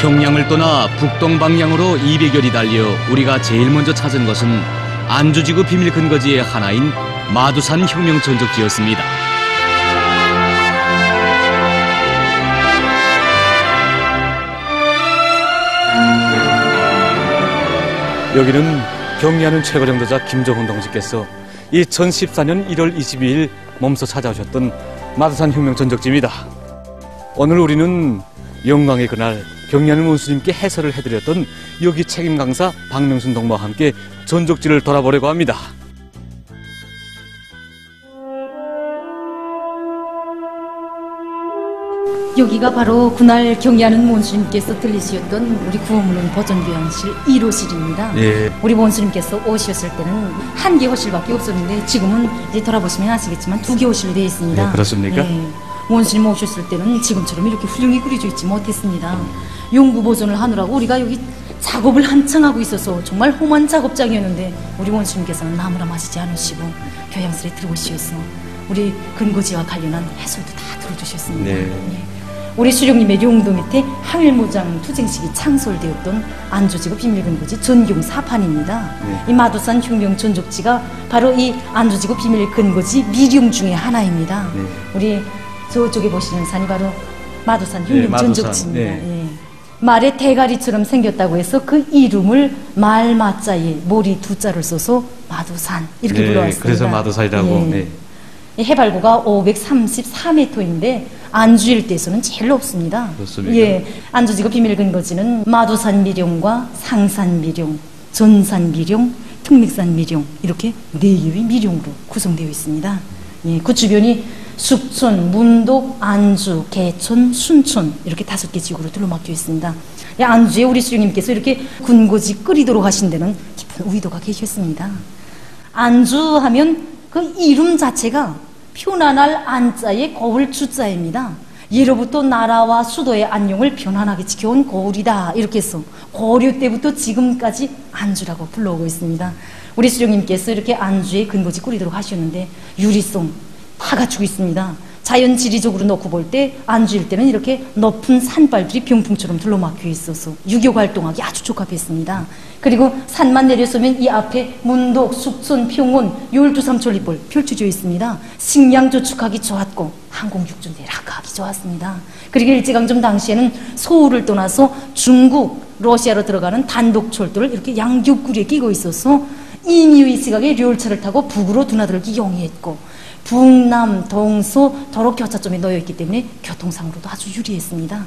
평양을 떠나 북동 방향으로 200여리 달려 우리가 제일 먼저 찾은 것은 안주지구 비밀 근거지의 하나인 마두산 혁명 전적지였습니다. 여기는 경리하는 최고령도자 김정은 동지께서 2014년 1월 22일 몸소 찾아오셨던 마두산 혁명 전적지입니다. 오늘 우리는 영광의 그날 경리하는 원수님께 해설을 해드렸던 여기 책임 강사 박명순 동무와 함께 전적지를 돌아보려고 합니다. 여기가 바로 그날 경리하는 원수님께서 들리셨던 우리 구호문은 버전교양실 1호실입니다. 예. 우리 원수님께서 오셨을 때는 한 개 호실밖에 없었는데 지금은 이제 돌아보시면 아시겠지만 2개 호실로 되어 있습니다. 예, 그렇습니까? 예. 원수님 오셨을 때는 지금처럼 이렇게 훌륭히 그려져 있지 못했습니다. 용구 보존을 하느라고 우리가 여기 작업을 한창 하고 있어서 정말 험한 작업장이었는데 우리 원수님께서는 나무라마시지 않으시고 교양실에 들어오셔서 우리 근거지와 관련한 해설도 다 들어주셨습니다. 네. 예. 우리 수령님의 용도 밑에 항일무장 투쟁식이 창설되었던 안주지구 비밀근거지 전용 사판입니다. 네. 이 마두산 혁명 전적지가 바로 이 안주지구 비밀근거지 미룡 중에 하나입니다. 네. 우리 저쪽에 보시는 산이 바로 마두산 혁명 마두산. 전적지입니다. 네. 예. 말의 대가리처럼 생겼다고 해서 그 이름을 말 마자에 모리 두자를 써서 마두산 이렇게 네, 불러왔습니다. 그래서 마두산이라고. 예. 네. 이 해발고가 534m인데 안주 일대에서는 제일 높습니다. 그렇습니까? 예, 안주지구 비밀근거지는 마두산 미룡과 상산 미룡, 전산 미룡, 특맥산 미룡 이렇게 4개의 미룡으로 구성되어 있습니다. 예, 그 주변이 숙촌, 문독, 안주, 개촌, 순촌 이렇게 5개 지구로 둘러막혀 있습니다. 예, 안주에 우리 수령님께서 이렇게 군고지 끓이도록 하신 데는 깊은 의도가 계셨습니다. 안주하면 그 이름 자체가 편안할 안자의 거울 주자입니다. 예로부터 나라와 수도의 안녕을 편안하게 지켜온 거울이다 이렇게 해서 고려 때부터 지금까지 안주라고 불러오고 있습니다. 우리 수령님께서 이렇게 안주에 근거지 꾸리도록 하셨는데 유리성 다 갖추고 있습니다. 자연 지리적으로 놓고 볼 때 안주일 때는 이렇게 높은 산발들이 병풍처럼 둘러막혀 있어서 유교 활동하기 아주 적합했습니다. 그리고 산만 내려서면 이 앞에 문독, 숙촌, 평원, 12삼천리벌 펼쳐져 있습니다. 식량 저축하기 좋았고 항공육전 내락하기 좋았습니다. 그리고 일제강점 당시에는 서울을 떠나서 중국, 러시아로 들어가는 단독철도를 이렇게 양옆구리에 끼고 있어서 임의의 시각에 료열차를 타고 북으로 드나들기 용이했고 북남, 동서 도로 교차점에 놓여 있기 때문에 교통상으로도 아주 유리했습니다.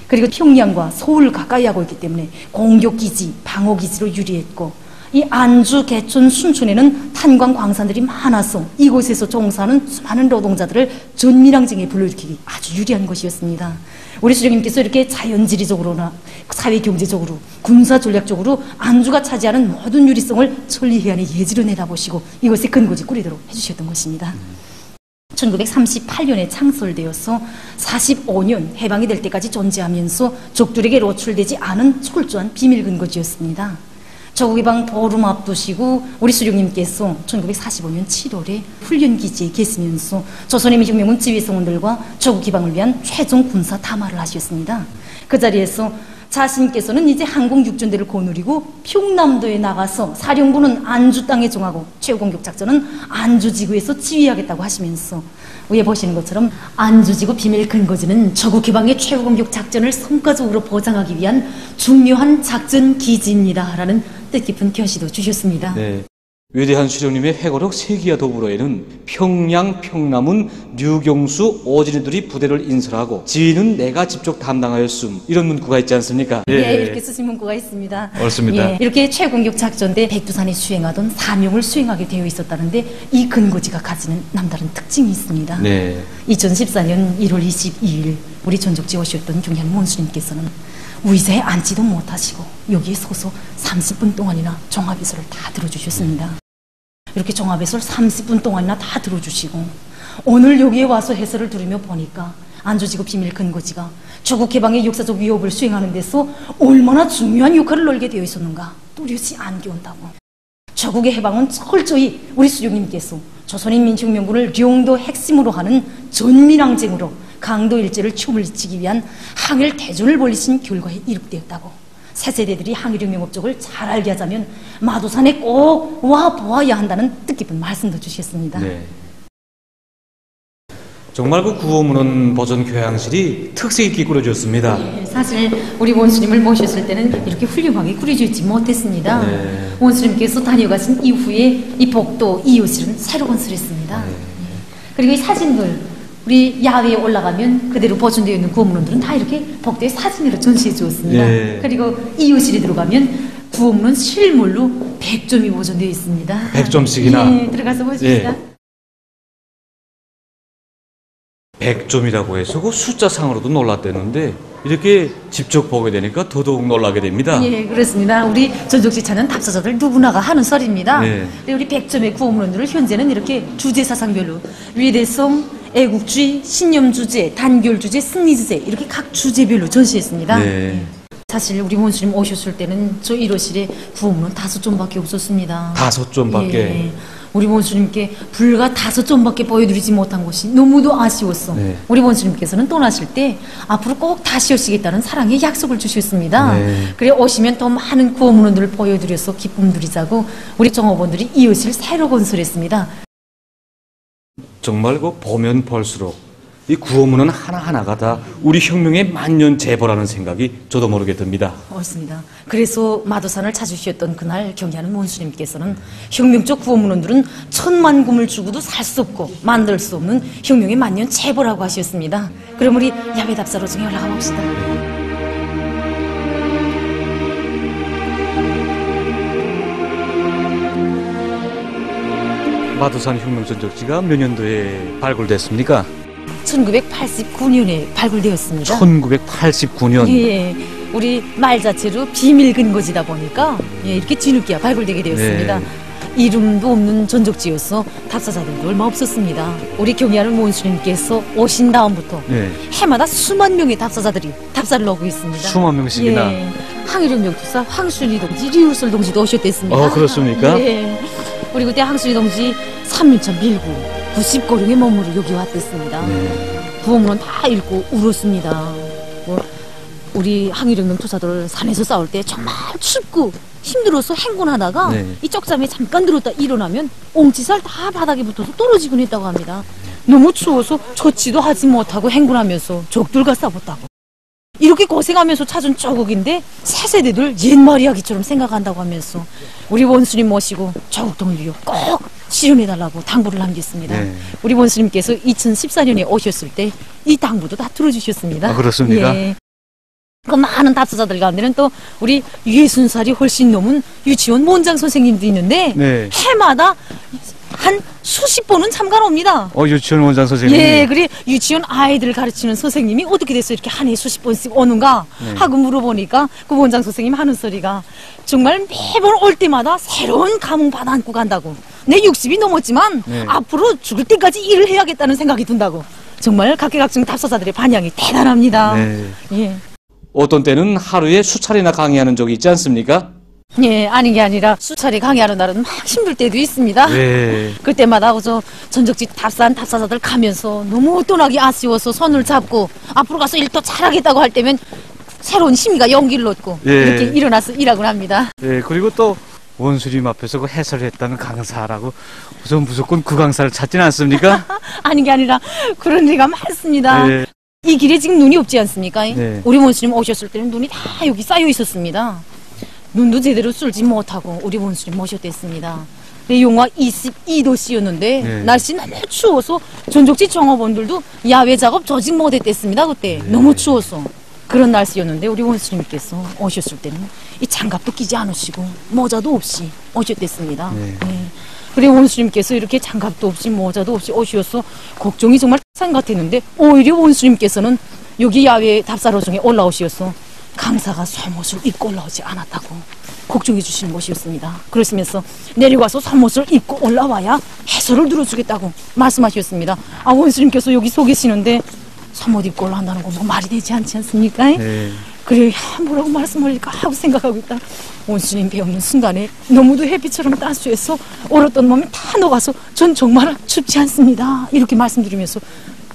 그리고 평양과 서울 가까이 하고 있기 때문에 공격기지, 방어기지로 유리했고 이 안주, 개촌, 순촌에는 탄광 광산들이 많아서 이곳에서 종사하는 수많은 노동자들을 전밀항쟁에 불러일으키기 아주 유리한 곳이었습니다. 우리 수령님께서 이렇게 자연지리적으로나 사회경제적으로 군사전략적으로 안주가 차지하는 모든 유리성을 천리해안의 예지로 내다보시고 이곳에 근거지 꾸리도록 해주셨던 것입니다. 1938년에 창설되어서 45년 해방이 될 때까지 존재하면서 적들에게 노출되지 않은 철저한 비밀 근거지였습니다. 조국해방 보름 앞두시고 우리 수령님께서 1945년 7월에 훈련기지에 계시면서 조선의 혁명은 지휘성원들과 조국해방을 위한 최종 군사 담화를 하셨습니다. 그 자리에서 자신께서는 이제 항공육전대를 거느리고 평남도에 나가서 사령부는 안주 땅에 정하고 최후공격 작전은 안주지구에서 지휘하겠다고 하시면서 위에 보시는 것처럼 안주지구 비밀 근거지는 조국해방의 최후공격 작전을 성과적으로 보장하기 위한 중요한 작전 기지입니다 라는 뜻깊은 표시도 주셨습니다. 네. 위대한 수령님의 회고록 세기와 더불어에는 평양, 평남은 류경수, 오진이들이 부대를 인설하고 지휘는 내가 직접 담당하였음 이런 문구가 있지 않습니까? 예, 이렇게 쓰신 문구가 있습니다. 옳습니다. 예, 이렇게 최공격 작전 때 백두산이 수행하던 사명을 수행하게 되어 있었다는데 이 근거지가 가지는 남다른 특징이 있습니다. 네. 2014년 1월 22일 우리 전적지 오셨던 경양 원수님께서는 의자에 앉지도 못하시고 여기에 서서 30분 동안이나 종합해설을 다 들어주셨습니다. 이렇게 종합해설 30분 동안이나 다 들어주시고 오늘 여기에 와서 해설을 들으며 보니까 안주지구 비밀 근거지가 조국해방의 역사적 위협을 수행하는 데서 얼마나 중요한 역할을 놀게 되어 있었는가 뚜렷이 안겨온다고. 조국의 해방은 철저히 우리 수령님께서 조선인민혁명군을 령도 핵심으로 하는 전밀항쟁으로 강도 일제를 추물리치기 위한 항일 대전을 벌리신 결과에 이룩되었다고. 새 세대들이 항일혁명 업적을 잘 알게 하자면 마도산에 꼭 와보아야 한다는 뜻깊은 말씀도 주셨습니다. 네. 정말 그 구호문헌 버전 교양실이 특색 있게 꾸려졌습니다. 네, 사실 우리 원수님을 모셨을 때는 이렇게 훌륭하게 꾸려지지 못했습니다. 네. 원수님께서 다녀가신 이후에 이 복도 이웃실은 새로 건설했습니다. 네. 그리고 이 사진들 우리 야외에 올라가면 그대로 보존되어 있는 구호문헌들은 다 이렇게 복도에 사진으로 전시해 주었습니다. 네. 그리고 이웃실에 들어가면 구호문헌 실물로 100점이 보존되어 있습니다. 100점씩이나? 네, 들어가서 보십시다. 네. 100점이라고 해서 그 숫자상으로도 놀랐대는데 이렇게 직접 보게 되니까 더더욱 놀라게 됩니다. 예, 그렇습니다. 우리 전적지차는 답사자들 누구나가 하는 설입니다. 네. 근데 우리 100점의 구호문헌들을 현재는 이렇게 주제 사상별로 위대성, 애국주의, 신념주제, 단결주제, 승리주제 이렇게 각 주제별로 전시했습니다. 네. 예. 사실 우리 원수님 오셨을 때는 저 1호실에 구호문헌 5점밖에 없었습니다. 5점밖에? 예. 우리 원수님께 불과 5점밖에 보여드리지 못한 것이 너무도 아쉬웠어. 네. 우리 원수님께서는 떠나실 때 앞으로 꼭 다시 오시겠다는 사랑의 약속을 주셨습니다. 네. 그래 오시면 더 많은 구호문헌들을 보여드려서 기쁨 누리자고 우리 종업원들이 이웃을 새로 건설했습니다. 정말 그 보면 볼수록 이 구호문헌 하나하나가 다 우리 혁명의 만년 제보라는 생각이 저도 모르게 듭니다. 맞습니다. 그래서 마도산을 찾으셨던 그날 경의하는 원수님께서는 혁명적 구호문헌들은 1000만 금을 주고도 살 수 없고 만들 수 없는 혁명의 만년 제보라고 하셨습니다. 그럼 우리 야외 답사로 중에 올라가 봅시다. 마도산 혁명전적지가 몇 년도에 발굴됐습니까? 1989년에 발굴되었습니다. 1989년. 예, 우리 말 자체로 비밀 근거지다 보니까 예, 이렇게 뒤늦게 발굴되게 되었습니다. 네. 이름도 없는 전적지여서 답사자들도 얼마 없었습니다. 우리 경의하는 원수님께서 오신 다음부터 네. 해마다 수만 명의 답사자들이 답사를 오고 있습니다. 수만 명씩이나. 예, 항일혁명 투사 황순희 동지, 리우설 동지도 오셨댔습니다. 그렇습니까? 예. 우리 그때 황순희 동지 3일차 밀고 90고령의 몸으로 여기 왔댔습니다. 네. 구호문헌 다 읽고 울었습니다. 뭐 우리 항일혁명 투사들 산에서 싸울 때 정말 춥고 힘들어서 행군하다가 네. 이 쪽잠에 잠깐 들었다 일어나면 옹치살 다 바닥에 붙어서 떨어지곤 했다고 합니다. 너무 추워서 젖지도 하지 못하고 행군하면서 적들과 싸웠다고. 이렇게 고생하면서 찾은 조국인데 새 세대들 옛말 이야기처럼 생각한다고 하면서 우리 원수님 모시고 조국 독립을 꼭 실현해달라고 당부를 남겼습니다. 네. 우리 원수님께서 2014년에 오셨을 때 이 당부도 다 들어주셨습니다. 아, 그렇습니까? 예. 그 많은 답사자들 가운데는 또 우리 60살이 훨씬 넘은 유치원 원장 선생님도 있는데 네. 해마다 한 수십 번은 참가를 옵니다. 유치원 원장 선생님. 예, 그래 유치원 아이들을 가르치는 선생님이 어떻게 돼서 이렇게 한 해에 수십 번씩 오는가 하고 물어보니까 그 원장 선생님 하는 소리가 정말 매번 올 때마다 새로운 감흥 받아 안고 간다고. 내 60이 넘었지만 네. 앞으로 죽을 때까지 일을 해야겠다는 생각이 든다고. 정말 각계각층 답사자들의 반향이 대단합니다. 네. 예. 어떤 때는 하루에 수차례나 강의하는 적이 있지 않습니까? 예, 아닌 게 아니라 수차례 강의하는 날은 막 힘들 때도 있습니다. 네. 그때마다 저 전적지 답사한 답사자들 가면서 너무 떠나기 아쉬워서 손을 잡고 앞으로 가서 일 더 잘하겠다고 할 때면 새로운 심의가 용기를 얻고 예. 이렇게 일어나서 일하곤 합니다. 예, 그리고 또 원수님 앞에서 그 해설을 했다는 강사라고 우선 무조건 그 강사를 찾지는 않습니까? 아닌 게 아니라 그런 데가 많습니다. 예. 이 길에 지금 눈이 없지 않습니까? 네. 우리 원수님 오셨을 때는 눈이 다 여기 쌓여 있었습니다. 눈도 제대로 쓸지 못하고 우리 원수님 모셨댔습니다. 영하 22도씨였는데 네. 날씨 너무 추워서 전적지 종업원들도 야외 작업 조직 못했댔습니다. 그때 네. 너무 추워서 그런 날씨였는데 우리 원수님께서 오셨을 때는 이 장갑도 끼지 않으시고 모자도 없이 오셨댔습니다. 네. 네. 그래 원수님께서 이렇게 장갑도 없이 모자도 없이 오셔서 걱정이 정말 산 같았는데 오히려 원수님께서는 여기 야외 답사로 중에 올라오셔서 강사가 속옷을 입고 올라오지 않았다고 걱정해 주시는 것이었습니다. 그러시면서 내려가서 속옷을 입고 올라와야 해설을 들어주겠다고 말씀하셨습니다. 아 원수님께서 여기 서 계시는데 속옷 입고 올라간다는 거 뭐 말이 되지 않지 않습니까? 네. 그래 뭐라고 말씀할까 하고 생각하고 있다. 원수님 배우는 순간에 너무도 햇빛처럼 따스해서 얼었던 몸이 다 녹아서 전 정말 춥지 않습니다. 이렇게 말씀드리면서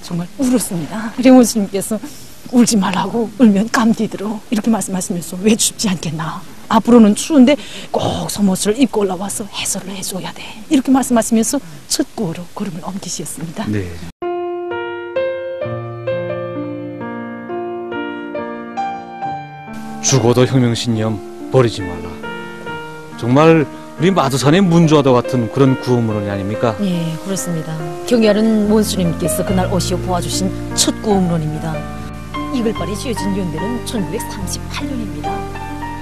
정말 울었습니다. 원수님께서 울지 말라고, 울면 감기 들어, 이렇게 말씀하시면서 왜 춥지 않겠나, 앞으로는 추운데 꼭 속옷을 입고 올라와서 해설을 해줘야 돼, 이렇게 말씀하시면서 첫 구호로 걸음을 옮기셨습니다. 네. 죽어도 혁명신념 버리지 말라. 정말 우리 마두산의 문주와도 같은 그런 구호문이 아닙니까? 예, 그렇습니다. 경애하는 원수님께서 그날 오시어 보아주신 첫 구호문입니다. 이글발이 지어진 연대는 1938년입니다.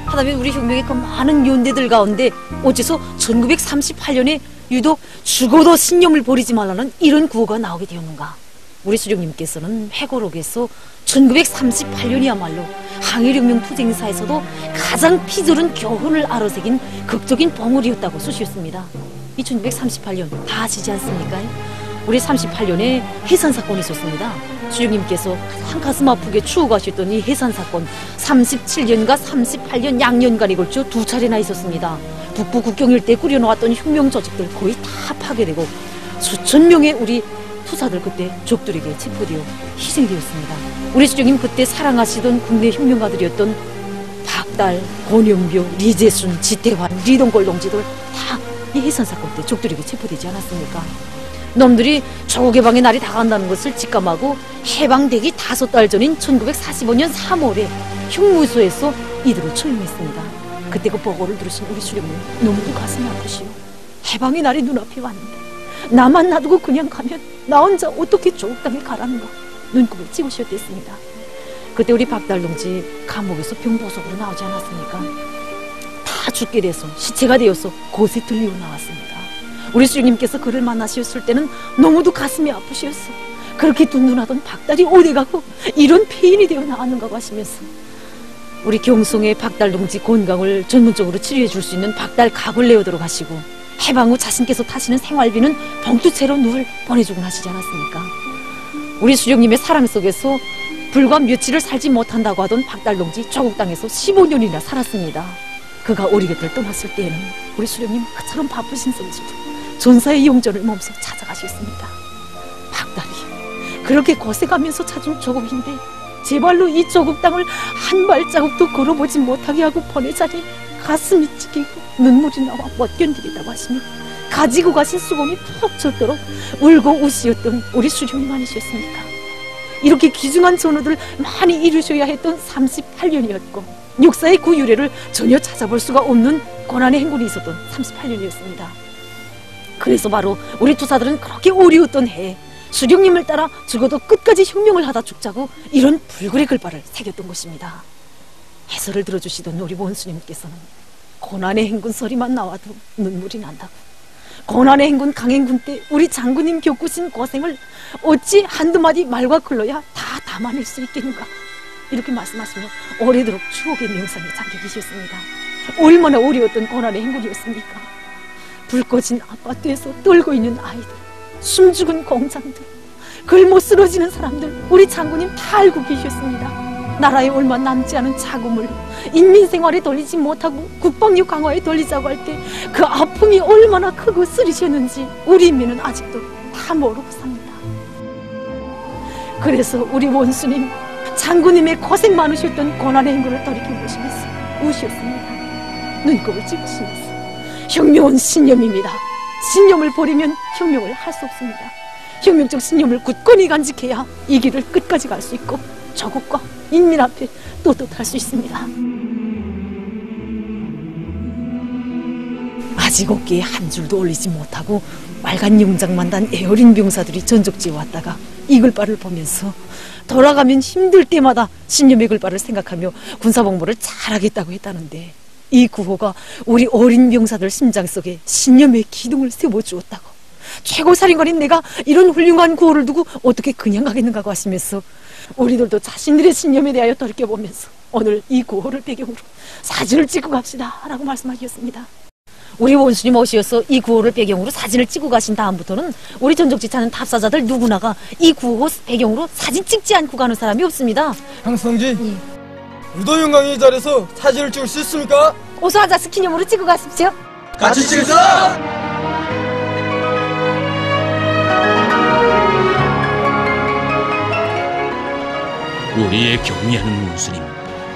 하다면 우리 혁명의 그 많은 연대들 가운데 어째서 1938년에 유독 죽어도 신념을 버리지 말라는 이런 구호가 나오게 되었는가? 우리 수령님께서는 회고록에서 1938년이야말로 항일혁명 투쟁사에서도 가장 피조른 교훈을 아로새긴 극적인 봉우리였다고 쓰셨습니다. 이 1938년 다 아시지 않습니까? 우리 38년에 해산사건이 있었습니다. 수령님께서 가장 가슴 아프게 추억하셨던 이 해산사건, 37년과 38년 양년간에 걸쳐 2차례나 있었습니다. 북부 국경 일대 꾸려놓았던 혁명 조직들 거의 다 파괴되고 수천 명의 우리 투사들 그때 적들에게 체포되어 희생되었습니다. 우리 수령님 그때 사랑하시던 국내 혁명가들이었던 박달, 권영묘, 리재순, 지태환, 리동걸 동지들 다 이 해산사건 때 적들에게 체포되지 않았습니까? 놈들이 조국해방의 날이 다가간다는 것을 직감하고 해방되기 5달 전인 1945년 3월에 흉무소에서 이들을 처형했습니다. 그때 그 보고를 들으신 우리 수령님 너무도 가슴이 아프시오. 해방의 날이 눈앞에 왔는데 나만 놔두고 그냥 가면 나 혼자 어떻게 조국 땅에 가라는가, 눈곱을 찍으셨댔습니다. 그때 우리 박달 동지 감옥에서 병보석으로 나오지 않았습니까? 다 죽게 돼서 시체가 되어서 곳에 들리고 나왔습니다. 우리 수령님께서 그를 만나셨을 때는 너무도 가슴이 아프셨어. 그렇게 둔둔하던 박달이 어디 가고 이런 폐인이 되어 나왔는가 하시면서 우리 경송의 박달 동지 건강을 전문적으로 치료해 줄 수 있는 박달 각을 내어들어 가시고 해방 후 자신께서 타시는 생활비는 봉투채로 늘 보내주곤 하시지 않았습니까? 우리 수령님의 사랑 속에서 불과 며칠을 살지 못한다고 하던 박달 동지 조국 땅에서 15년이나 살았습니다. 그가 우리 곁을 떠났을 때에는 우리 수령님 그처럼 바쁘신 속에서도 전사의 영전을 몸소 찾아가셨습니다. 박달이 그렇게 고생하면서 찾은 조국인데 제발로 이 조국 땅을 한 발자국도 걸어보지 못하게 하고 보내자니 가슴이 찢기고 눈물이 나와 못 견디겠다고 하시며 가지고 가신 수건이 푹 젖도록 울고 우시었던 우리 수령님 아니셨습니까? 이렇게 귀중한 전우들 많이 이루셔야 했던 38년이었고 역사의 그 유래를 전혀 찾아볼 수가 없는 고난의 행군이 있었던 38년이었습니다. 그래서 바로 우리 투사들은 그렇게 어려웠던 해에 수령님을 따라 죽어도 끝까지 혁명을 하다 죽자고 이런 불굴의 글발을 새겼던 것입니다. 해설을 들어주시던 우리 원수님께서는 고난의 행군 소리만 나와도 눈물이 난다고, 고난의 행군 강행군 때 우리 장군님 겪으신 고생을 어찌 한두 마디 말과 글로야 다 담아낼 수 있겠는가, 이렇게 말씀하시며 오래도록 추억의 명상에 잠겨 계셨습니다. 얼마나 어려웠던 고난의 행군이었습니까? 불 꺼진 아파트에서 떨고 있는 아이들, 숨죽은 공장들, 글못 쓰러지는 사람들 우리 장군님 다 알고 계셨습니다. 나라에 얼마 남지 않은 자금을 인민생활에 돌리지 못하고 국방력 강화에 돌리자고 할 때 그 아픔이 얼마나 크고 쓰리셨는지 우리 인민은 아직도 다 모르고 삽니다. 그래서 우리 원수님 장군님의 고생 많으셨던 고난의 행군을 돌이켜보시면서 우셨습니다. 눈곱을 찍으시면서 혁명은 신념입니다. 신념을 버리면 혁명을 할 수 없습니다. 혁명적 신념을 굳건히 간직해야 이 길을 끝까지 갈 수 있고 조국과 인민 앞에 떳떳할 수 있습니다. 아직 어깨에 한 줄도 올리지 못하고 빨간 영장만 단 애어린 병사들이 전적지에 왔다가 이 글발을 보면서 돌아가면 힘들 때마다 신념의 글발을 생각하며 군사복무를 잘하겠다고 했다는데 이 구호가 우리 어린 병사들 심장 속에 신념의 기둥을 세워주었다고, 최고사령관인 내가 이런 훌륭한 구호를 두고 어떻게 그냥 가겠는가 하시면서 우리들도 자신들의 신념에 대하여 돌이켜보면서 오늘 이 구호를 배경으로 사진을 찍고 갑시다 라고 말씀하셨습니다. 우리 원수님 오시어서 이 구호를 배경으로 사진을 찍고 가신 다음부터는 우리 전적지 차는 탑사자들 누구나가 이 구호 배경으로 사진 찍지 않고 가는 사람이 없습니다. 황성진, 우도영광의 자리에서 사진을 찍을 수 있습니까? 오소아자스 기념으로 찍고 가십시오. 같이 찍읍시다! 우리의 경리하는 문수님,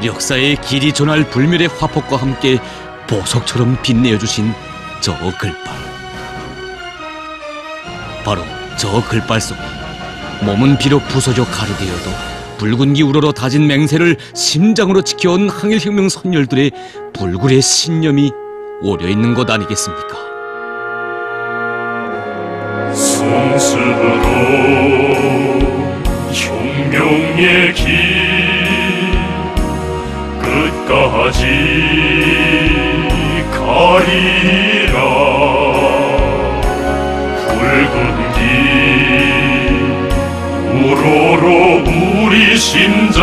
역사의 길이 전할 불멸의 화폭과 함께 보석처럼 빛내어주신 저 글발. 바로 저 글발 속 몸은 비록 부서져 가루되어도 붉은기 우러러 다진 맹세를 심장으로 지켜온 항일혁명 선열들의 불굴의 신념이 오려있는 것 아니겠습니까? 성스도 혁명의 길 끝까지 가리라. 붉은 길 우러러 우리 심장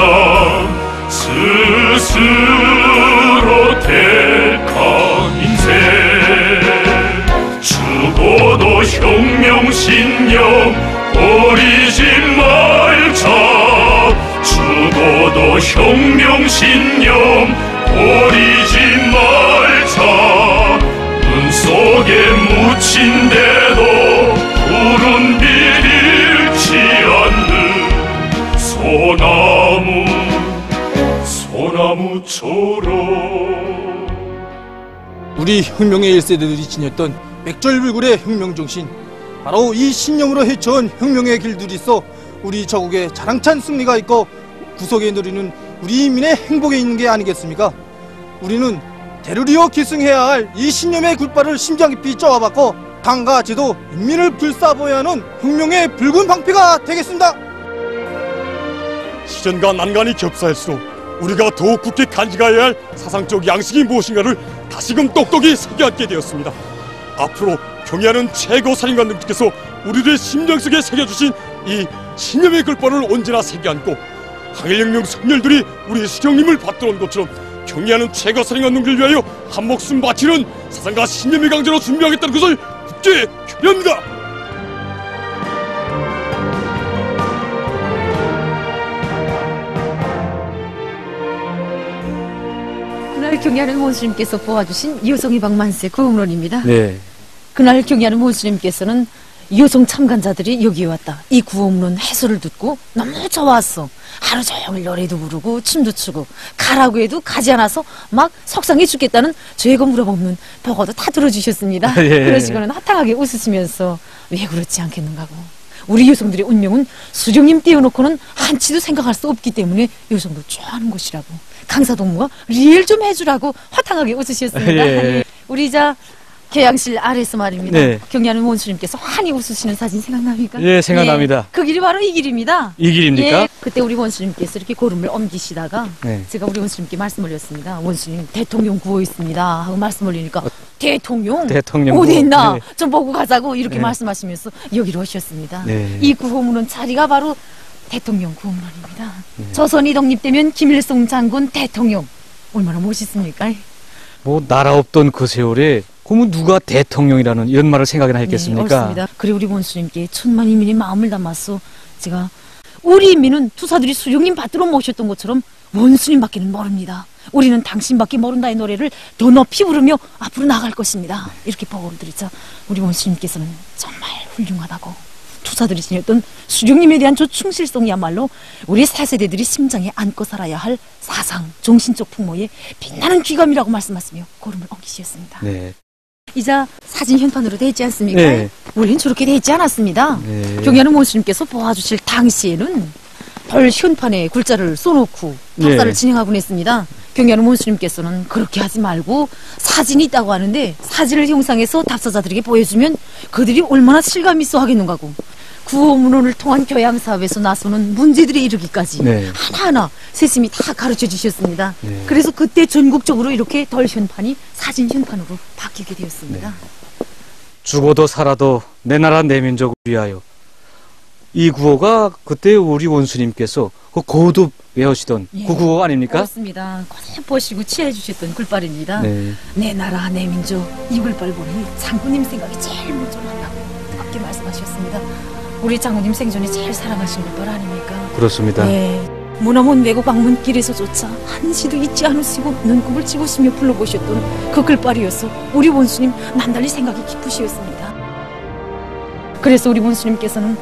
스스로 택한 인생. 죽어도 혁명 신념 버리지 말자. 죽어도 혁명 신념 버리지 말자. 눈 속에 묻힌데도 푸른 빛 잃지 않는 소나무처럼. 우리 혁명의 1세대들이 지녔던 백절불굴의 혁명정신, 바로 이 신념으로 헤쳐온 혁명의 길들이 있어 우리 저국에 자랑찬 승리가 있고 구석에 누리는 우리 인민의 행복에 있는 게 아니겠습니까? 우리는 대를 기승해야 할 이 신념의 굴발을 심장 깊이 쪼아받고 당과 제도, 인민을 불사보여야 하는 혁명의 붉은 방패가 되겠습니다. 시련과 난관이 겹사할수록 우리가 더욱 굳게 간직해야 할 사상적 양식이 무엇인가를 다시금 똑똑히 새겨안게 되었습니다. 앞으로 경의하는 최고 사령관님께서 우리들의 심령 속에 새겨주신 이 신념의 글발을 언제나 새겨안고 항일혁명 선열들이 우리 수령님을 받들어온 것처럼 경의하는 최고 사령관님을 위하여 한 목숨 바치는 사상과 신념의 강제로 준비하겠다는 것을 굳게 결의합니다. 그날 경의하는 원수님께서 보아주신 여성의 방만세 구음론입니다. 네. 그날 경의하는 원수님께서는 여성 참관자들이 여기에 왔다. 이 구음론 해설을 듣고 너무 좋았어. 하루 종일 노래도 부르고 춤도 추고 가라고 해도 가지 않아서 막 속상해 죽겠다는 죄가 물어보면 보고도 다 들어주셨습니다. 예. 그러시고는 허탕하게 웃으시면서 왜 그렇지 않겠는가고. 우리 여성들의 운명은 수령님 띄워놓고는 한치도 생각할 수 없기 때문에 여성도 좋아하는 것이라고. 강사동무가 리얼 좀 해주라고 허탕하게 웃으셨습니다. 예. 우리 계양실 아래서 말입니다. 네. 경의하는 원수님께서 환히 웃으시는 사진 생각납니까? 예, 생각납니다. 그 길이 바로 이 길입니다. 이 길입니까? 예, 그때 우리 원수님께서 이렇게 고름을 옮기시다가 네. 제가 우리 원수님께 말씀 올렸습니다. 원수님 대통령 구호 있습니다 하고 말씀 올리니까 대통령 어디 있나? 네. 좀 보고 가자고 이렇게 네. 말씀하시면서 여기로 오셨습니다. 네. 이 구호문은 자리가 바로 대통령 구호문입니다. 조선이 독립되면 김일성 장군 대통령. 얼마나 멋있습니까? 뭐 나라 없던 그 세월에 그러면 누가 대통령이라는 이런 말을 생각이나 했겠습니까? 네, 옳습니다. 그리고 우리 원수님께 천만 인민의 마음을 담아서 제가 우리 인민은 투사들이 수령님 받들어 모셨던 것처럼 원수님밖에는 모릅니다. 우리는 당신밖에 모른다의 노래를 더 높이 부르며 앞으로 나갈 것입니다. 이렇게 보고를 드리자 우리 원수님께서는 정말 훌륭하다고, 투사들이 지녔던 수령님에 대한 저 충실성이야말로 우리 4세대들이 심장에 안고 살아야 할 사상, 정신적 풍모의 빛나는 귀감이라고 말씀하시며 고름을 옮기셨습니다. 네. 이자 사진 현판으로 돼 있지 않습니까? 네. 원래는 저렇게 돼 있지 않았습니다. 네. 경의하는 원수님께서 보아주실 당시에는 벌 현판에 굴자를 써놓고 답사를 네. 진행하곤 했습니다. 경의하는 원수님께서는 그렇게 하지 말고 사진이 있다고 하는데 사진을 형상해서 답사자들에게 보여주면 그들이 얼마나 실감 있어 하겠는가 고, 구호문헌을 통한 교양 사업에서 나서는 문제들에 이르기까지 네. 하나하나 세심히 다 가르쳐 주셨습니다. 네. 그래서 그때 전국적으로 이렇게 덜 현판이 사진 현판으로 바뀌게 되었습니다. 죽어도 살아도 내 나라 내 민족을 위하여. 이 구호가 그때 우리 원수님께서 그 고듭 외우시던 예. 그 구호 아닙니까? 그렇습니다. 고생 보시고 취해 주셨던 글발입니다. 네. 내 나라 내 민족 이 글발 보니 장군님 생각이 제일 먼저 난다고 그렇게 말씀하셨습니다. 우리 장군님 생전에 제일 사랑하신 글발 아닙니까? 그렇습니다. 네. 문화문 외국 방문길에서조차 한시도 잊지 않으시고 눈곱을 찍으시며 불러보셨던 그 글발이어서 우리 원수님 남달리 생각이 깊으시었습니다. 그래서 우리 원수님께서는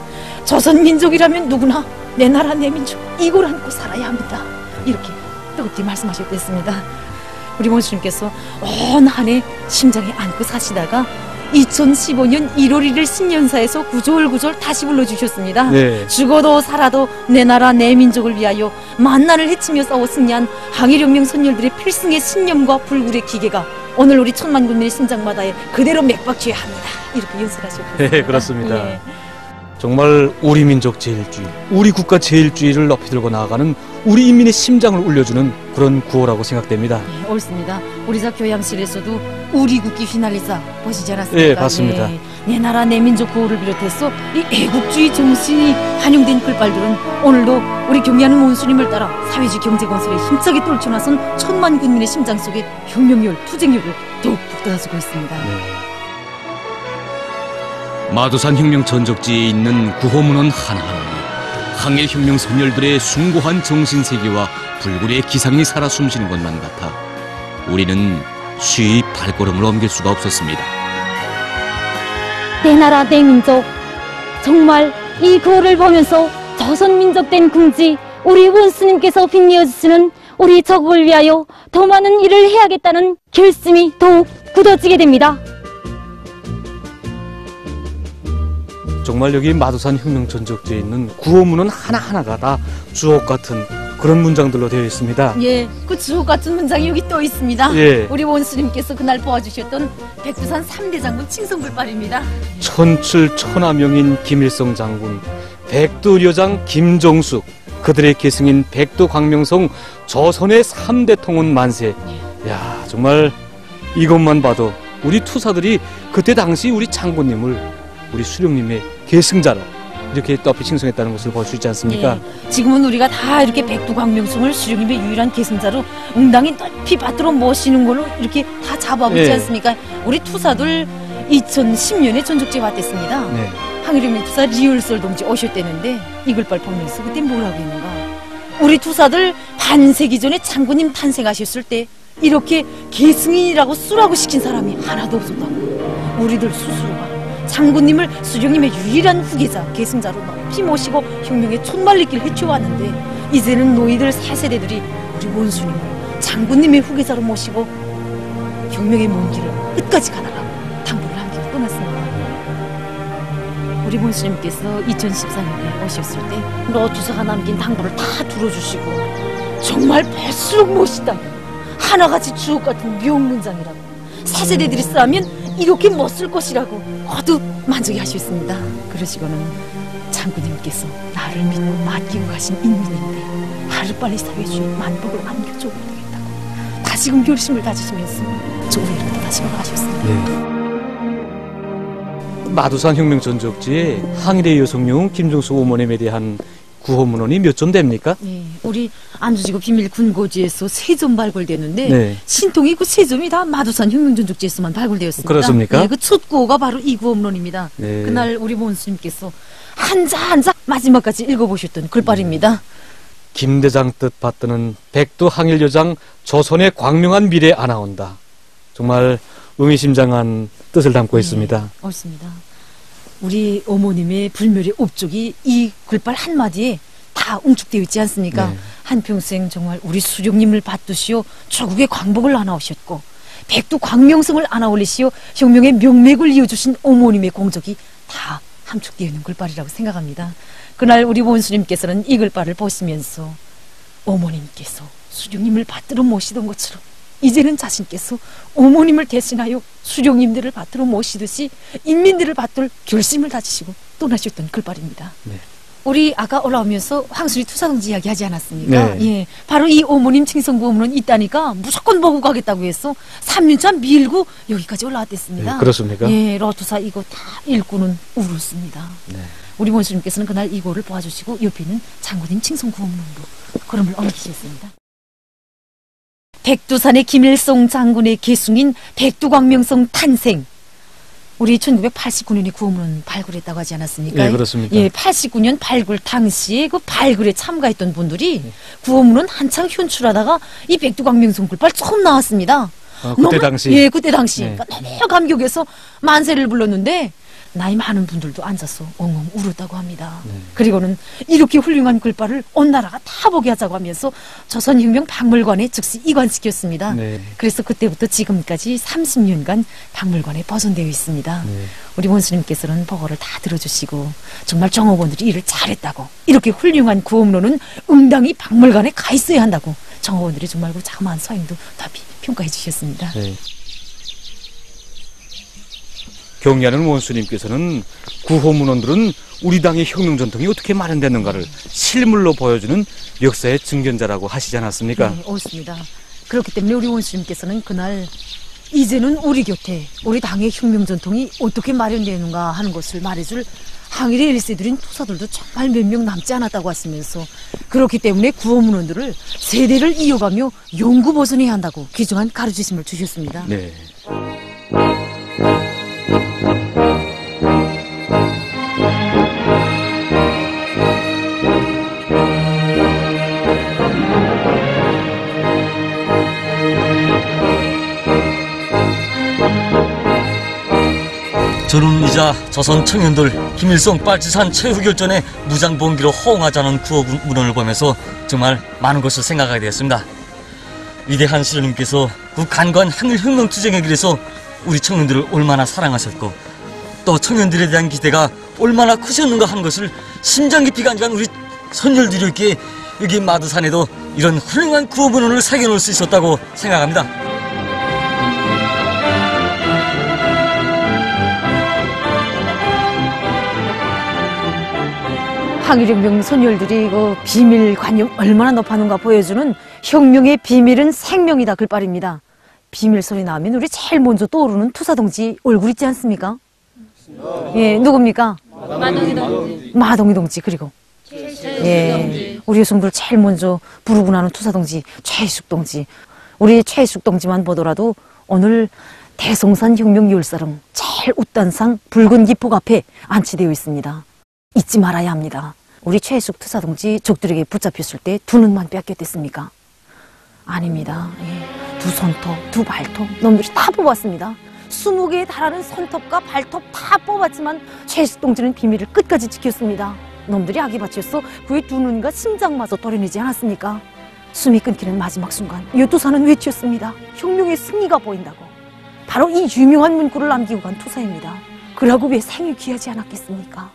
조선 민족이라면 누구나 내 나라 내 민족 이걸 안고 살아야 합니다. 이렇게 뜨겁게 말씀하셨겠습니다. 우리 원수님께서 온 한 해 심장에 안고 사시다가 2015년 1월 1일 신년사에서 구절구절 다시 불러주셨습니다. 네. 죽어도 살아도 내 나라 내 민족을 위하여 만난을 헤치며 싸워 승리한 항일혁명 선열들의 필승의 신념과 불굴의 기계가 오늘 우리 천만 군민의 심장마다에 그대로 맥박쥐어야 합니다. 이렇게 연설하셨습니다. 네, 그렇습니다. 예. 정말 우리 민족 제일주의, 우리 국가 제일주의를 높이 들고 나아가는 우리 인민의 심장을 울려주는 그런 구호라고 생각됩니다. 예, 옳습니다. 우리 자 교양실에서도 우리 국기 휘날리자 보시지 않았습니까? 예, 맞습니다. 예, 내 나라 내 민족 구호를 비롯해서 이 애국주의 정신이 반영된 글발들은 오늘도 우리 경의하는 원수님을 따라 사회주의 경제 건설에 힘차게 떨쳐나선 천만 군민의 심장 속에 혁명열, 투쟁열을 더욱 북돋아주고 있습니다. 마도산 혁명 전적지에 있는 구호문헌 하나하나에 항일혁명 선열들의 숭고한 정신세계와 불굴의 기상이 살아 숨쉬는 것만 같아 우리는 쉬이 발걸음을 옮길 수가 없었습니다. 내 나라 내 민족, 정말 이 글을 보면서 조선민족된 긍지 우리 원수님께서 빛내어주시는 우리 적국을 위하여 더 많은 일을 해야겠다는 결심이 더욱 굳어지게 됩니다. 정말 여기 마도산 혁명 전적지에 있는 구호문은 하나하나가 다 주옥 같은 그런 문장들로 되어 있습니다. 예, 그 주옥 같은 문장이 여기 또 있습니다. 예. 우리 원수님께서 그날 보아주셨던 백두산 3대 장군 칭송글발입니다. 천출 천하명인 김일성 장군, 백두여장 김종숙, 그들의 계승인 백두광명성 조선의 3대 통운 만세. 야, 정말 이것만 봐도 우리 투사들이 그때 당시 우리 장군님을 우리 수령님의 계승자로 이렇게 또 칭송했다는 것을 볼 수 있지 않습니까? 예, 지금은 우리가 다 이렇게 백두광명성을 수령님의 유일한 계승자로 응당히 높이 받들어 모시는 걸로 이렇게 다 자부하고 있지 예. 않습니까? 우리 투사들 2010년에 전적지에 왔댔습니다. 네. 항일혁명 투사 리얼설 동지 오셨대는데 이글발 보면서 그때 뭐라고 했는가? 우리 투사들 반세기 전에 장군님 탄생하셨을 때 이렇게 계승인이라고 쓰라고 시킨 사람이 하나도 없었다고. 우리들 스스로가 장군님을 수령님의 유일한 후계자, 계승자로 높이 모시고 혁명의 촛말리길 해쳐왔는데 이제는 너희들 4세대들이 우리 원수님을 장군님의 후계자로 모시고 혁명의 먼 길을 끝까지 가다가 당부를 남기고 떠났습니다. 우리 원수님께서 2014년에 오셨을 때 노투사가 남긴 당부를 다 들어주시고 정말 볼수록 멋있다. 하나같이 주옥 같은 명문장이라고 4세대들이 쓰라면 이렇게 못 쓸 것이라고 모두 만족해 하셨습니다. 그러시고는 장군님께서 나를 믿고 맡기고 가신 인민인데 하루빨리 사회주의 만복을 안겨줘야 되겠다고 다시금 결심을 다지시면서 조회를 다시금 하셨습니다. 네. 마도산 혁명 전적지에 항일의 여성용 김종숙 어머님에 대한 구호문헌이 몇 점 됩니까? 네, 우리 안주지구 비밀 군고지에서 3점 발굴됐는데 네. 신통이 그 3점이 다 마도산 혁명전적지에서만 발굴되었습니다. 그렇습니까? 네, 그 첫 구호가 바로 이 구호문헌입니다. 네. 그날 우리 원수님께서 한자 마지막까지 읽어보셨던 글발입니다. 김대장 뜻 받드는 백두 항일여장 조선의 광명한 미래 아나온다. 정말 의미심장한 뜻을 담고 있습니다. 옳습니다. 우리 어머님의 불멸의 업적이 이 글발 한마디에 다 웅축되어 있지 않습니까? 네. 한평생 정말 우리 수령님을 받드시오 조국의 광복을 안아오셨고 백두 광명성을 안아올리시오 혁명의 명맥을 이어주신 어머님의 공적이 다 함축되어 있는 글발이라고 생각합니다. 그날 우리 원수님께서는 이 글발을 보시면서 어머님께서 수령님을 받들어 모시던 것처럼 이제는 자신께서 어머님을 대신하여 수령님들을 받들어 모시듯이 인민들을 받들 결심을 다지시고 떠나셨던 글발입니다. 네. 우리 아까 올라오면서 황수리 투사동지 이야기 하지 않았습니까? 네. 예, 바로 이 어머님 칭송구호문은 있다니까 무조건 보고 가겠다고 해서 3년차 밀고 여기까지 올라왔댔습니다. 네, 그렇습니까? 예, 러투사 이거 다 읽고는 울었습니다. 네. 우리 원수님께서는 그날 이거를 보아주시고 옆에 있는 장군님 칭송구호문으로 걸음을 옮기셨습니다. 백두산의 김일성 장군의 계승인 백두광명성 탄생. 우리 1989년에 구호문은 발굴했다고 하지 않았습니까? 네, 그렇습니다. 예, 89년 발굴 당시에 그 발굴에 참가했던 분들이 구호문은 한창 현출하다가 이 백두광명성 글발 처음 나왔습니다. 그때 당시. 예, 그때 당시. 네. 그러니까 너무 감격해서 만세를 불렀는데 나이 많은 분들도 앉아서 엉엉 울었다고 합니다. 그리고는 이렇게 훌륭한 글발을 온 나라가 다 보게 하자고 하면서 조선혁명 박물관에 즉시 이관시켰습니다. 네. 그래서 그때부터 지금까지 30년간 박물관에 보존되어 있습니다. 우리 원수님께서는 보고를 다 들어주시고 정말 정업원들이 일을 잘했다고, 이렇게 훌륭한 구호문호는 응당히 박물관에 가 있어야 한다고 정업원들이 정말 그 자그마한 서행도 다 평가해 주셨습니다. 네. 경리하는 원수님께서는 구호문원들은 우리 당의 혁명 전통이 어떻게 마련됐는가를 실물로 보여주는 역사의 증견자라고 하시지 않았습니까? 네, 옳습니다. 그렇기 때문에 우리 원수님께서는 그날 이제는 우리 곁에 우리 당의 혁명 전통이 어떻게 마련되는가 하는 것을 말해줄 항일의 1세들인 투사들도 정말 몇 명 남지 않았다고 하시면서, 그렇기 때문에 구호문원들을 세대를 이어가며永구 보존해야 한다고 귀중한 가르치심을 주셨습니다. 네. 전운이자 조선 청년들 김일성 빨치산 최후결전에 무장봉기로 호응하자는 구호문원을 보면서 정말 많은 것을 생각하게 되었습니다. 위대한 수령님께서 그 간과한 항일혁명투쟁의 길에서 우리 청년들을 얼마나 사랑하셨고 또 청년들에 대한 기대가 얼마나 크셨는가 하는 것을 심장 깊이 간직한 우리 선열들이었기에 여기 마두산에도 이런 훌륭한 구호문원을 새겨놓을 수 있었다고 생각합니다. 항일혁명 선열들이 그 비밀관념 얼마나 높았는가 보여주는 혁명의 비밀은 생명이다 글발입니다. 비밀 소리 나면 우리 제일 먼저 떠오르는 투사동지 얼굴 있지 않습니까? 예, 누굽니까? 마동희 동지. 그리고 예, 우리 여성들 제일 먼저 부르고 나는 투사동지 최숙 동지. 우리 최숙 동지만 보더라도 오늘 대성산 혁명 열사령 제일 웃단상 붉은 기폭 앞에 안치되어 있습니다. 잊지 말아야 합니다. 우리 최숙 투사동지 적들에게 붙잡혔을 때 두 눈만 뺏겼댔습니까? 아닙니다. 예. 두 손톱, 두 발톱 놈들이 다 뽑았습니다. 20개에 달하는 손톱과 발톱 다 뽑았지만 최숙 동지는 비밀을 끝까지 지켰습니다. 놈들이 악이 바쳤어 그의 두 눈과 심장마저 도려내지 않았습니까? 숨이 끊기는 마지막 순간 여투사는 외쳤습니다. 혁명의 승리가 보인다고. 바로 이 유명한 문구를 남기고 간 투사입니다. 그러고 왜 생이 귀하지 않았겠습니까?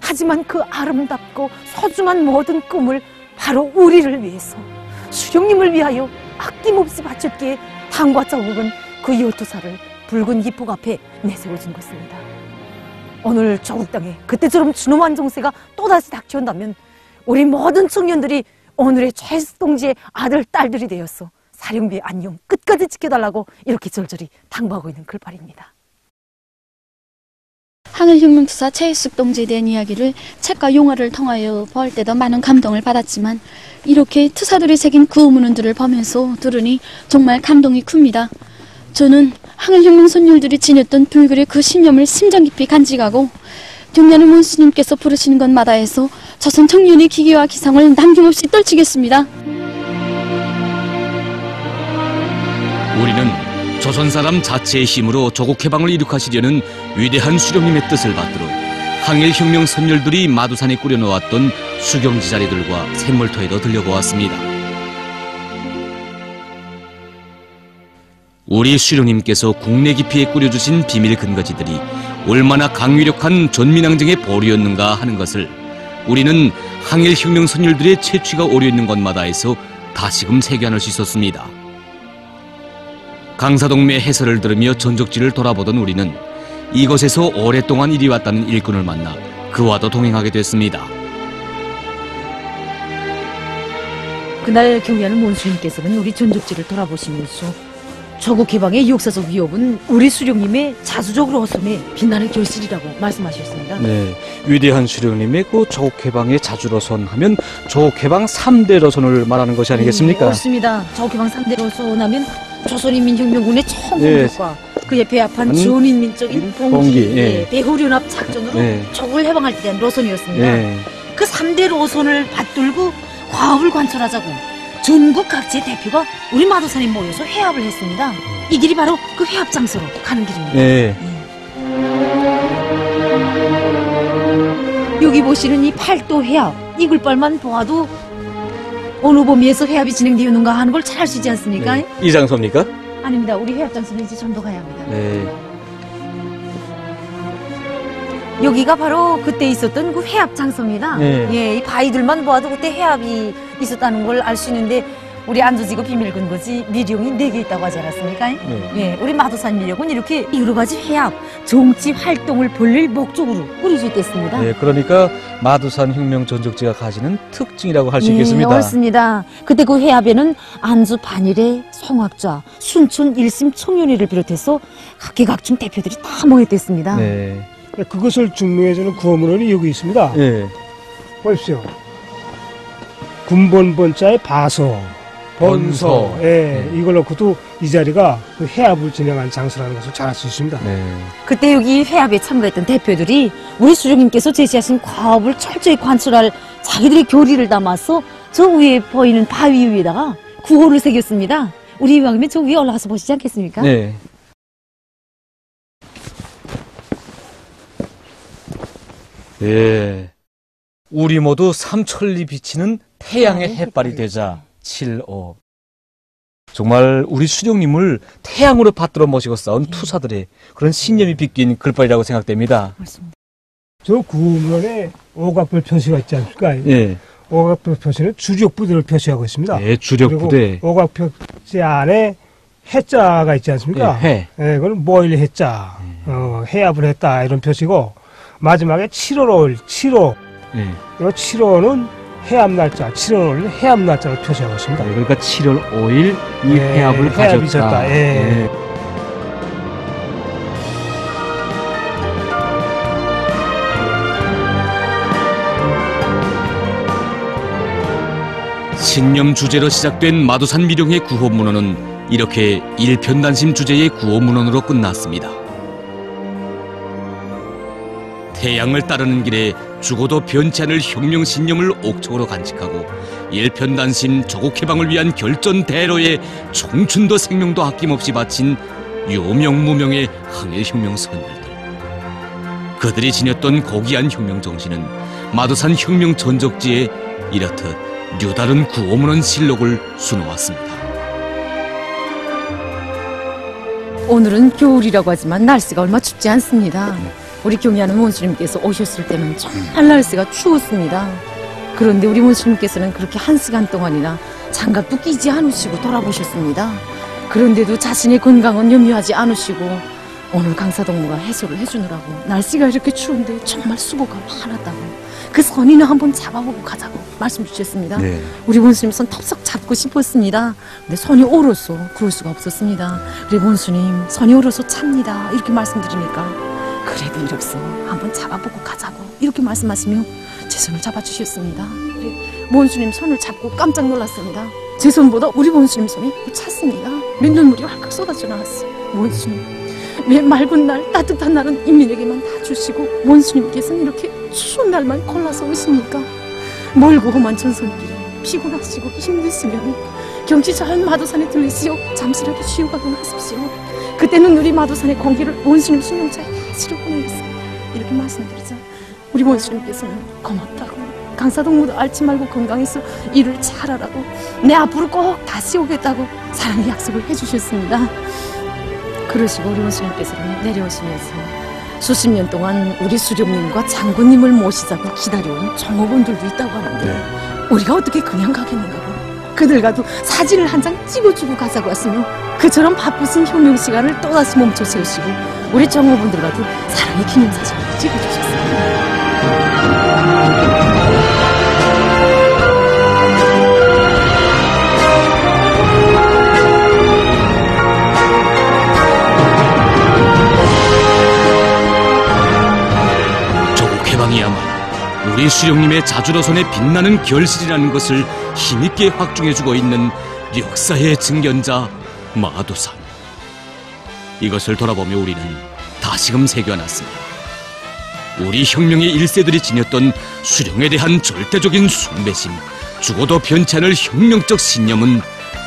하지만 그 아름답고 소중한 모든 꿈을 바로 우리를 위해서, 수령님을 위하여 아낌없이 바쳤기에 당과 자국은 그 여투사를 붉은 기폭 앞에 내세워준 것입니다. 오늘 조국 땅에 그때처럼 준엄한 정세가 또다시 닥쳐온다면 우리 모든 청년들이 오늘의 최숙 동지의 아들, 딸들이 되어서 사령비의 안녕 끝까지 지켜달라고 이렇게 절절히 당부하고 있는 글발입니다. 항일혁명투사 최숙 동지에 대한 이야기를 책과 영화를 통하여 볼 때도 많은 감동을 받았지만 이렇게 투사들이 새긴 구호문원들을 보면서 들으니 정말 감동이 큽니다. 저는 항일혁명 선열들이 지녔던 불굴의 그 신념을 심장 깊이 간직하고 경리하는 원수님께서 부르시는 것마다에서 조선 청년의 기기와 기상을 남김없이 떨치겠습니다. 우리는 조선 사람 자체의 힘으로 조국 해방을 이룩하시려는 위대한 수령님의 뜻을 받들어 항일혁명 선열들이 마두산에 꾸려놓았던 수경지 자리들과 샘물터에도 들려보았습니다. 우리 수령님께서 국내 깊이에 꾸려주신 비밀 근거지들이 얼마나 강위력한 전민항쟁의 보루였는가 하는 것을 우리는 항일혁명 선열들의 채취가 오려있는 곳마다에서 다시금 새겨낼 수 있었습니다. 강사동매 해설을 들으며 전적지를 돌아보던 우리는 이곳에서 오랫동안 이리 왔다는 일꾼을 만나 그와도 동행하게 됐습니다. 그날 경리하는 원수님께서는 우리 전적지를 돌아보시면서 조국 해방의 역사적 위협은 우리 수령님의 자주적 로선의 빛나는 결실이라고 말씀하셨습니다. 네, 위대한 수령님의 그 조국 해방의 자주로선 하면 조국 해방 3대 로선을 말하는 것이 아니겠습니까? 그렇습니다. 조국 해방 3대 로선 하면 조선인민혁명군의 총공격과 그에 배합한 전인민적인 봉기, 배후연합 작전으로 조국을 해방할 때 대한 로선이었습니다. 그 3대 로선을 받들고 과업을 관철하자고 전국 각지의 대표가 우리 마두산에 모여서 회합을 했습니다. 이 길이 바로 그 회합 장소로 가는 길입니다. 여기 보시는 이 팔도 해압, 이 글발만 보아도 어느 범위에서 해압이 진행되었는가 하는 걸 잘 알 수 있지 않습니까? 네. 이 장소입니까? 아닙니다. 우리 해압 장소는 이제 좀 더 가야 합니다. 네. 여기가 바로 그때 있었던 그 해압 장소입니다. 네. 예, 이 바위들만 보아도 그때 해압이 있었다는 걸 알 수 있는데 우리 안조지구 비밀 근거지 미룡이 4개 있다고 하지 않았습니까? 네. 예, 우리 마도산 미룡은 이렇게 여러 가지 해압, 정치 활동을 벌릴 목적으로 꾸려져 있겠습니다. 네, 그러니까 마두산 혁명 전적지가 가지는 특징이라고 할 수 있겠습니다. 네, 옳습니다. 그때 그 해압에는 안주 반일의 성악좌, 순천 일심 청년회를 비롯해서 각계각층 대표들이 다 모였댔습니다. 네. 그것을 증명해주는 구호문헌이 여기 있습니다. 네. 보십시오. 군번번자의 바서, 번서, 예, 이걸 놓고도 이 자리가 그 해압을 진행한 장소라는 것을 잘 알 수 있습니다. 네. 그때 여기 해압에 참가했던 대표들이 우리 수령님께서 제시하신 과업을 철저히 관철할 자기들의 교리를 담아서 저 위에 보이는 바위 위에다가 구호를 새겼습니다. 우리 이왕이면 저 위에 올라가서 보시지 않겠습니까? 네. 예. 우리 모두 삼천리 비치는 태양의 햇발이 되자 7호. 정말 우리 수령님을 태양으로 받들어 모시고 싸운 투사들의 그런 신념이 빗긴 글발이라고 생각됩니다. 맞습니다. 저 구문헌에 오각별 표시가 있지 않습니까? 예. 오각별 표시는 주력부대를 표시하고 있습니다. 예, 주력부대. 그리고 오각표시 안에 해자가 있지 않습니까? 예, 예, 그건 모일 해자, 해압을 했다 이런 표시고 마지막에 7월 5일 7호. 예. 이 7호는 해압 날짜, 7월 5일 해압 날짜를 표시하고 있습니다. 네, 그러니까 7월 5일 이 예, 해압을 해압이 가졌다. 있었다. 예. 예. 신념 주제로 시작된 마도산 미룡의 구호문헌은 이렇게 일편단심 주제의 구호문헌으로 끝났습니다. 태양을 따르는 길에 죽어도 변치 않을 혁명 신념을 옥적으로 간직하고 일편단심 조국해방을 위한 결전대로에 청춘도 생명도 아낌없이 바친 유명무명의 항일혁명 선열들. 그들이 지녔던 고귀한 혁명 정신은 마도산 혁명 전적지에 이렇듯 류다른 구호문헌 실록을 수놓았습니다. 오늘은 겨울이라고 하지만 날씨가 얼마 춥지 않습니다. 우리 경의하는 원수님께서 오셨을 때는 정말 날씨가 추웠습니다. 그런데 우리 원수님께서는 그렇게 1시간 동안이나 장갑도 끼지 않으시고 돌아보셨습니다. 그런데도 자신의 건강은 염려하지 않으시고 오늘 강사동무가 해소를 해주느라고 날씨가 이렇게 추운데 정말 수고가 많았다고 그 선인을 한번 잡아보고 가자고 말씀 주셨습니다. 네. 우리 원수님 손 덥석 잡고 싶었습니다. 근데 손이 얼어서 그럴 수가 없었습니다. 우리 원수님 손이 얼어서 찹니다 이렇게 말씀드리니까 그래도 이렇소 한번 잡아보고 가자고 이렇게 말씀하시며 제 손을 잡아주셨습니다. 원수님 손을 잡고 깜짝 놀랐습니다. 제 손보다 우리 원수님 손이 찼습니다. 눈물이 활칵 쏟아져 나왔어요. 원수님 왜 맑은 날 따뜻한 날은 인민에게만 다 주시고 원수님께서는 이렇게 추운 날만 골라서 오십니까? 멀고 험한 전선길에 피곤하시고 힘드시면 경치 전 마도산에 들르시오 잠시라도 쉬어가곤 하십시오. 그때는 우리 마도산의 공기를 원수님 순영차에 실어 보내겠습니다. 이렇게 말씀드리자 우리 원수님께서는 고맙다고 강사동무도 앓지 말고 건강해서 일을 잘하라고 내 앞으로 꼭 다시 오겠다고 사랑의 약속을 해주셨습니다. 그러시고 우리 원수님께서는 내려오시면서 수십 년 동안 우리 수령님과 장군님을 모시자고 기다려온 종업원들도 있다고 하는데 우리가 어떻게 그냥 가겠는가. 그들과도 사진을 한 장 찍어주고 가자고 하시며 그처럼 바쁘신 혁명 시간을 또다시 멈춰 세우시고 우리 종업원들과도 사랑의 기념사진을 찍어주셨습니다. 조국해방이야말로 우리 수령님의 자주로선의 빛나는 결실이라는 것을 힘있게 확증해주고 있는 역사의 증견자 마도산. 이것을 돌아보며 우리는 다시금 새겨놨습니다. 우리 혁명의 1세들이 지녔던 수령에 대한 절대적인 숭배심, 죽어도 변치 않을 혁명적 신념은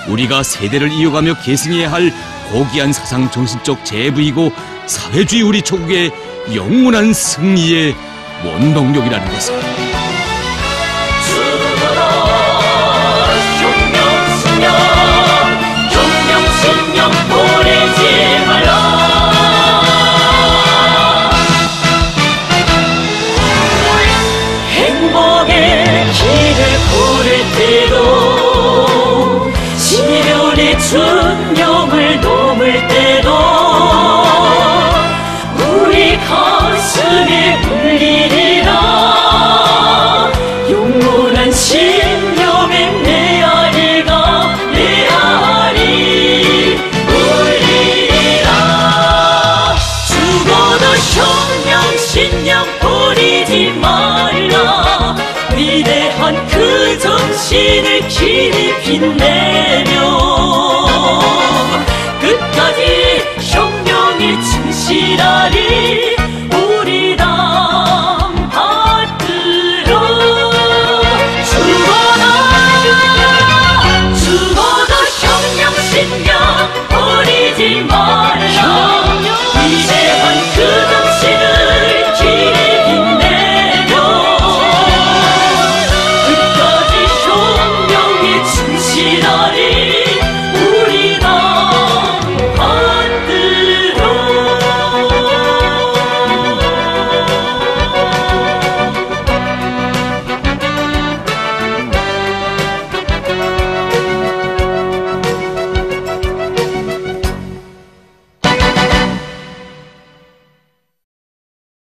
우리가 세대를 이어가며 계승해야 할 고귀한 사상 정신적 제부이고 사회주의 우리 조국의 영원한 승리의 원동력이라는 것을. 혁명신념 버리지 말라. 행복의 길을 걸을 때도 시련의 중력을 넘을 때도 우리 가슴에 울리리라. 영원한 신념의 메아리가 메아리 울리리라. 죽어도 혁명신념 버리지 말라. 위대한 그 정신을 길이 빛내며 끝까지 혁명에 충실하리.